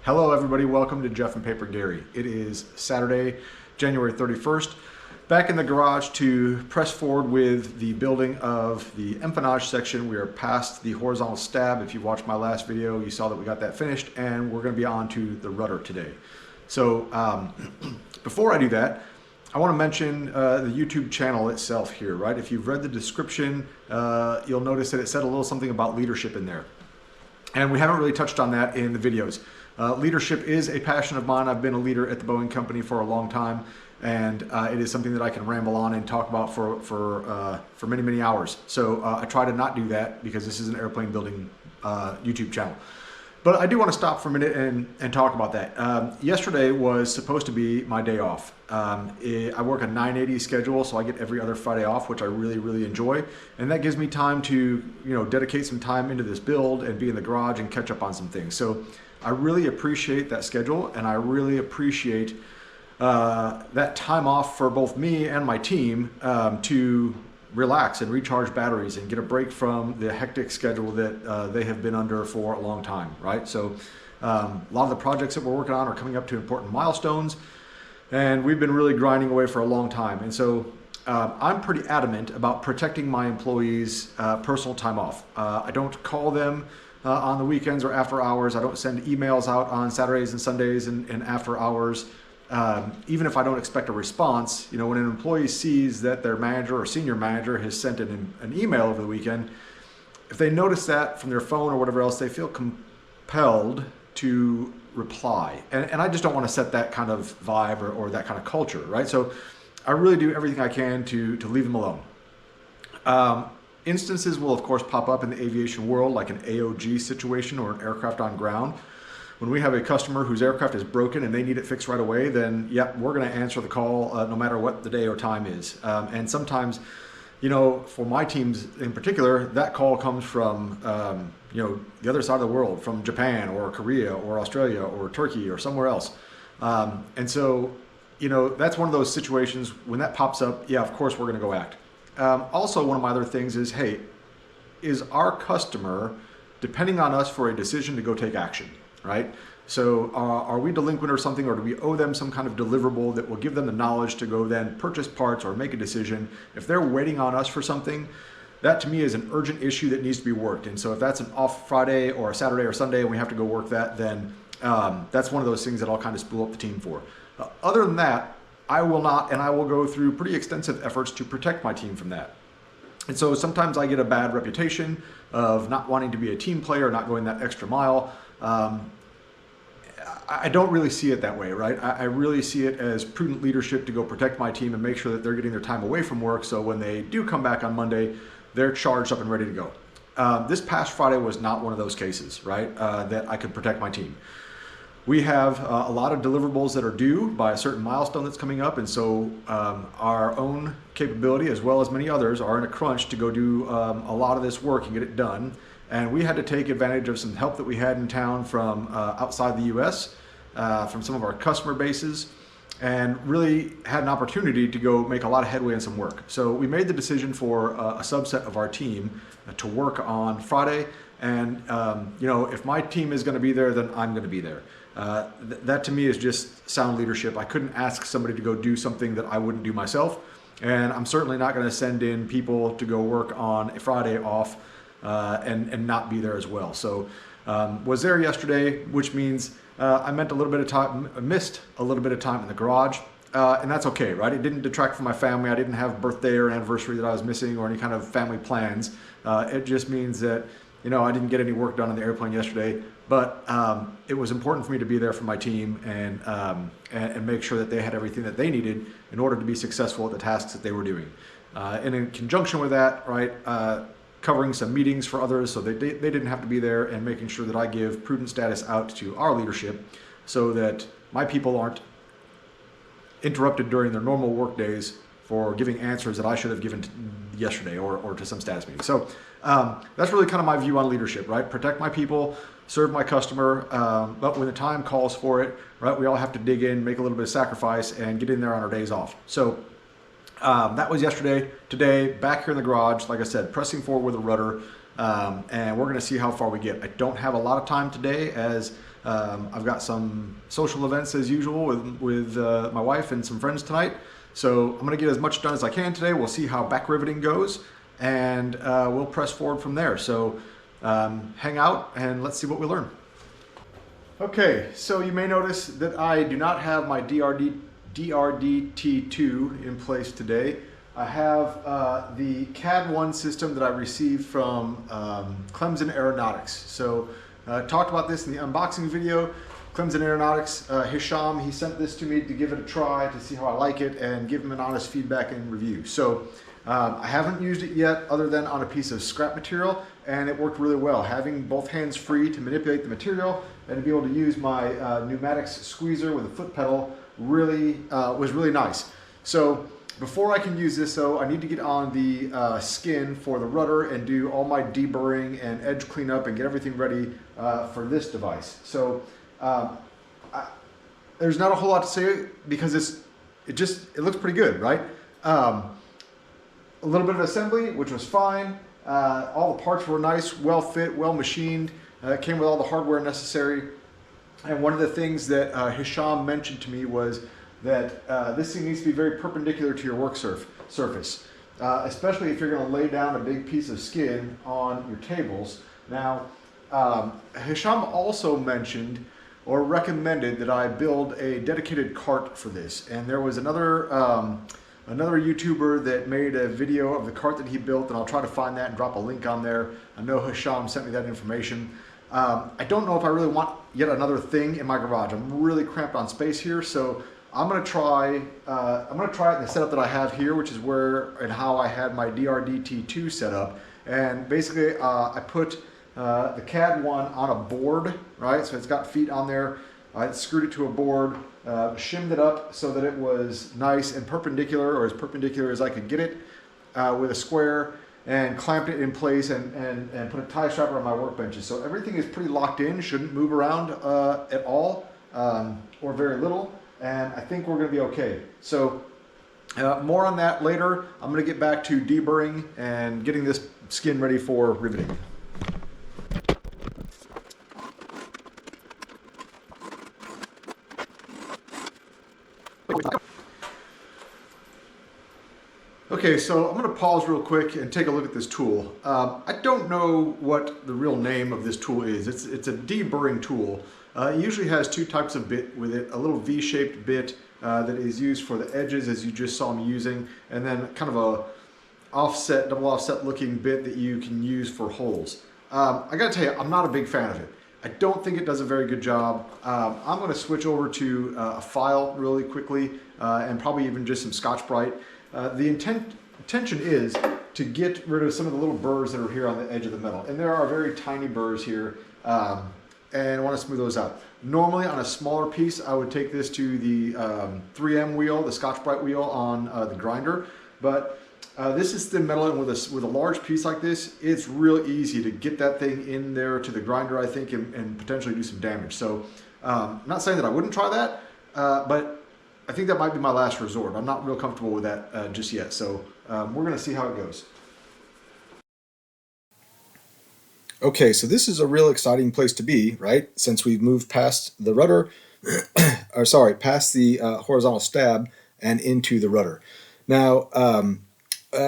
Hello everybody, welcome to Jeff and Paper Gary. It is Saturday, January 31st. Back in the garage to press forward with the building of the empennage section. We are past the horizontal stab. If you watched my last video, you saw that we got that finished, and we're going to be on to the rudder today. So before I do that, I want to mention the YouTube channel itself here, right? If you've read the description, you'll notice that it said a little something about leadership in there. And we haven't really touched on that in the videos. Leadership is a passion of mine. I've been a leader at the Boeing company for a long time, and it is something that I can ramble on and talk about for many, many hours. So I try to not do that because this is an airplane building YouTube channel. But I do want to stop for a minute and talk about that. Yesterday was supposed to be my day off. I work a 980 schedule, so I get every other Friday off, which I really, really enjoy. And that gives me time to, dedicate some time into this build and be in the garage and catch up on some things. So I really appreciate that schedule, and I really appreciate that time off for both me and my team to relax and recharge batteries and get a break from the hectic schedule that they have been under for a long time, right? So a lot of the projects that we're working on are coming up to important milestones, and we've been really grinding away for a long time. And so I'm pretty adamant about protecting my employees' personal time off. I don't call them on the weekends or after hours. I don't send emails out on Saturdays and Sundays and after hours. Even if I don't expect a response, when an employee sees that their manager or senior manager has sent an email over the weekend, if they notice that from their phone or whatever else, they feel compelled to reply. And I just don't want to set that kind of vibe or that kind of culture, right? So I really do everything I can to leave them alone. Instances will of course pop up in the aviation world, like an AOG situation or an aircraft on ground. When we have a customer whose aircraft is broken and they need it fixed right away, then yep, we're going to answer the call no matter what the day or time is. And sometimes, for my teams in particular, that call comes from the other side of the world, from Japan or Korea or Australia or Turkey or somewhere else. And so, that's one of those situations when that pops up, yeah, of course we're going to go act. Also, one of my other things is, hey, is our customer depending on us for a decision to go take action, right? So are we delinquent or something, or do we owe them some kind of deliverable that will give them the knowledge to go then purchase parts or make a decision? If they're waiting on us for something, that to me is an urgent issue that needs to be worked. And so if that's an off Friday or a Saturday or Sunday and we have to go work that, then that's one of those things that I'll kind of spool up the team for. Other than that, I will not, and I will go through pretty extensive efforts to protect my team from that. And so sometimes I get a bad reputation of not wanting to be a team player, not going that extra mile. I don't really see it that way, right? I really see it as prudent leadership to go protect my team and make sure that they're getting their time away from work, so when they do come back on Monday, they're charged up and ready to go. This past Friday was not one of those cases, right, that I could protect my team. We have a lot of deliverables that are due by a certain milestone that's coming up, and so our own capability, as well as many others, are in a crunch to go do a lot of this work and get it done. And we had to take advantage of some help that we had in town from outside the US, from some of our customer bases, and really had an opportunity to go make a lot of headway in some work. So we made the decision for a subset of our team to work on Friday. And if my team is going to be there, then I'm going to be there. That to me is just sound leadership. I couldn't ask somebody to go do something that I wouldn't do myself. And I'm certainly not going to send in people to go work on a Friday off and not be there as well. So was there yesterday, which means I missed a little bit of time in the garage, and that's okay, right? It didn't detract from my family. I didn't have birthday or anniversary that I was missing or any kind of family plans. It just means that I didn't get any work done on the airplane yesterday, but it was important for me to be there for my team and make sure that they had everything that they needed in order to be successful at the tasks that they were doing. And in conjunction with that, right, covering some meetings for others so they didn't have to be there, and making sure that I give prudent status out to our leadership so that my people aren't interrupted during their normal work days for giving answers that I should have given yesterday or to some status meeting. So that's really kind of my view on leadership, right? Protect my people, serve my customer, but when the time calls for it, right, we all have to dig in, make a little bit of sacrifice, and get in there on our days off. So that was yesterday. Today, back here in the garage, like I said, pressing forward with a rudder, and we're going to see how far we get. I don't have a lot of time today, as I've got some social events as usual with my wife and some friends tonight. So I'm gonna get as much done as I can today. We'll see how back riveting goes, and we'll press forward from there. So hang out and let's see what we learn. Okay, so you may notice that I do not have my DRDT2 in place today. I have the Pt.1 system that I received from Clemson Aeronautics. So talked about this in the unboxing video. Clemson Aeronautics, Hisham, he sent this to me to give it a try to see how I like it and give him an honest feedback and review. So I haven't used it yet other than on a piece of scrap material, and it worked really well. Having both hands free to manipulate the material and to be able to use my pneumatics squeezer with a foot pedal really was really nice. So before I can use this though, I need to get on the skin for the rudder and do all my deburring and edge cleanup and get everything ready for this device. So there's not a whole lot to say because it looks pretty good, right? A little bit of assembly, which was fine. All the parts were nice, well fit, well machined. It came with all the hardware necessary. And one of the things that Hisham mentioned to me was that this thing needs to be very perpendicular to your work surface, especially if you're going to lay down a big piece of skin on your tables. Now, Hisham also mentioned or recommended that I build a dedicated cart for this. And there was another YouTuber that made a video of the cart that he built, and I'll try to find that and drop a link on there. I know Hisham sent me that information. I don't know if I really want yet another thing in my garage. I'm really cramped on space here, so I'm gonna try it in the setup that I have here, which is where and how I had my DRDT2 set up. And basically, I put the Pt.1 on a board, right? So it's got feet on there. I screwed it to a board, shimmed it up so that it was nice and perpendicular, or as perpendicular as I could get it, with a square, and clamped it in place and put a tie strap on my workbenches. So everything is pretty locked in, shouldn't move around at all, or very little, and I think we're gonna be okay. So more on that later. I'm gonna get back to deburring and getting this skin ready for riveting. Okay, so I'm going to pause real quick and take a look at this tool. I don't know what the real name of this tool is. It's a deburring tool. It usually has two types of bit with it, a little V-shaped bit that is used for the edges, as you just saw me using, and then kind of a double offset looking bit that you can use for holes. I got to tell you, I'm not a big fan of it. I don't think it does a very good job. I'm going to switch over to a file really quickly and probably even just some Scotch-Brite. The intention is to get rid of some of the little burrs that are here on the edge of the metal. And there are very tiny burrs here, and I want to smooth those out. Normally on a smaller piece, I would take this to the 3M wheel, the Scotch-Brite wheel on the grinder. But this is thin metal, and with a large piece like this, it's real easy to get that thing in there to the grinder, I think, and potentially do some damage. So I'm not saying that I wouldn't try that, but I think that might be my last resort. I'm not real comfortable with that just yet, so we're going to see how it goes. Okay, so this is a real exciting place to be, right? Since we've moved past the rudder, or sorry, past the horizontal stab and into the rudder. Now,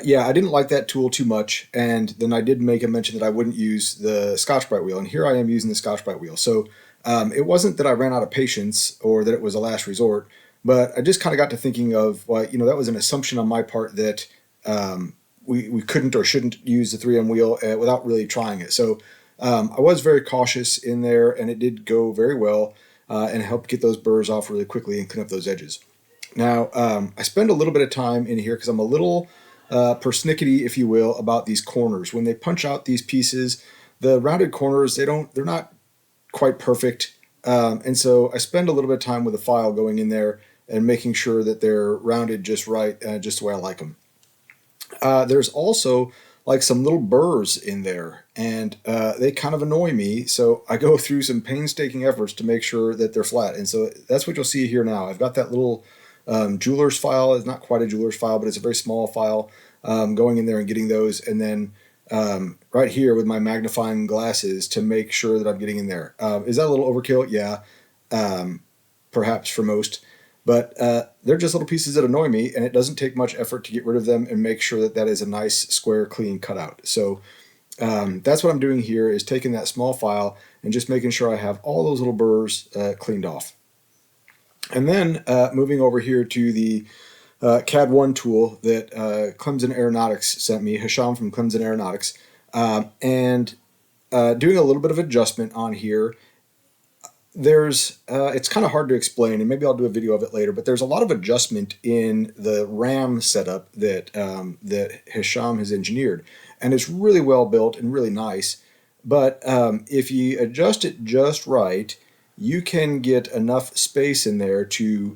yeah, I didn't like that tool too much, and then I did make a mention that I wouldn't use the Scotch-Brite wheel, and here I am using the Scotch-Brite wheel. So it wasn't that I ran out of patience or that it was a last resort. But I just kind of got to thinking of, well, you know, that was an assumption on my part that we couldn't or shouldn't use the 3M wheel without really trying it. So I was very cautious in there, and it did go very well and helped get those burrs off really quickly and clean up those edges. Now, I spend a little bit of time in here because I'm a little persnickety, if you will, about these corners. When they punch out these pieces, the rounded corners, they're not quite perfect. And so I spend a little bit of time with a file going in there and making sure that they're rounded just right, just the way I like them. There's also like some little burrs in there, and they kind of annoy me, so I go through some painstaking efforts to make sure that they're flat. And so that's what you'll see here now. I've got that little jeweler's file. It's not quite a jeweler's file, but it's a very small file, going in there and getting those, and then right here with my magnifying glasses to make sure that I'm getting in there. Is that a little overkill? Yeah, perhaps for most. But they're just little pieces that annoy me, and it doesn't take much effort to get rid of them and make sure that that is a nice, square, clean cutout. So that's what I'm doing here, is taking that small file and just making sure I have all those little burrs cleaned off. And then moving over here to the Pt.1 tool that Clemson Aeronautics sent me, Hisham from Clemson Aeronautics, and doing a little bit of adjustment on here. There's it's kind of hard to explain, and maybe I'll do a video of it later, but there's a lot of adjustment in the RAM setup that that Hisham has engineered, and it's really well built and really nice. But if you adjust it just right, you can get enough space in there to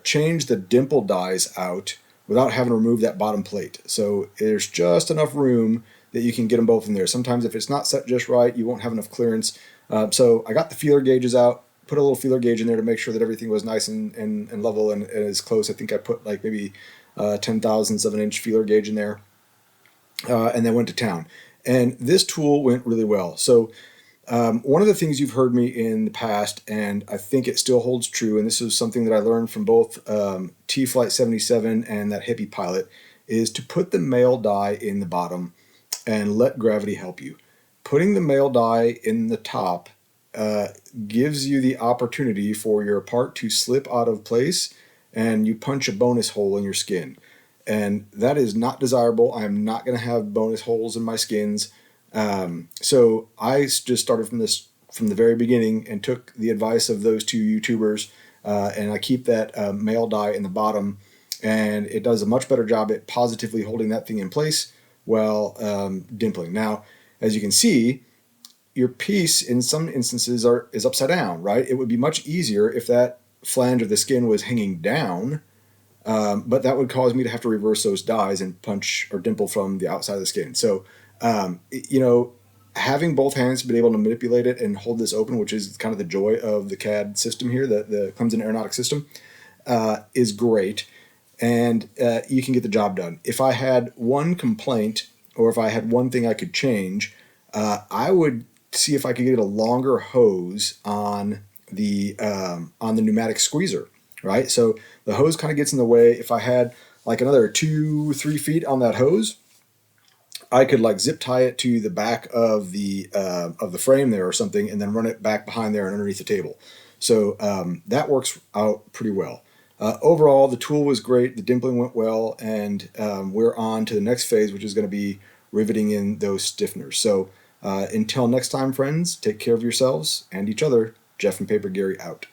change the dimple dies out without having to remove that bottom plate. So there's just enough room that you can get them both in there. Sometimes if it's not set just right, you won't have enough clearance. So I got the feeler gauges out, put a little feeler gauge in there to make sure that everything was nice and level and as close. I think I put like maybe 10 thousandths of an inch feeler gauge in there, and then went to town. And this tool went really well. So one of the things you've heard me in the past, and I think it still holds true, and this is something that I learned from both T-Flight 77 and that hippie pilot, is to put the male die in the bottom and let gravity help you. Putting the male die in the top gives you the opportunity for your part to slip out of place and you punch a bonus hole in your skin. And that is not desirable. I am not going to have bonus holes in my skins. So I just started from the very beginning and took the advice of those two YouTubers, and I keep that male die in the bottom, and it does a much better job at positively holding that thing in place while dimpling. Now, as you can see, your piece in some instances is upside down, right? It would be much easier if that flange of the skin was hanging down, but that would cause me to have to reverse those dies and punch or dimple from the outside of the skin. So, you know, having both hands be able to manipulate it and hold this open, which is kind of the joy of the CAD system here, the Clemson Aeronautics system, is great. And you can get the job done. If I had one complaint or if I had one thing I could change, I would see if I could get a longer hose on the pneumatic squeezer, right? So the hose kind of gets in the way. If I had like another 2-3 feet on that hose, I could like zip tie it to the back of the frame there or something, and then run it back behind there and underneath the table. So that works out pretty well. Overall, the tool was great. The dimpling went well, and we're on to the next phase, which is going to be riveting in those stiffeners. So until next time, friends, take care of yourselves and each other. Jeff and Paper Gary out.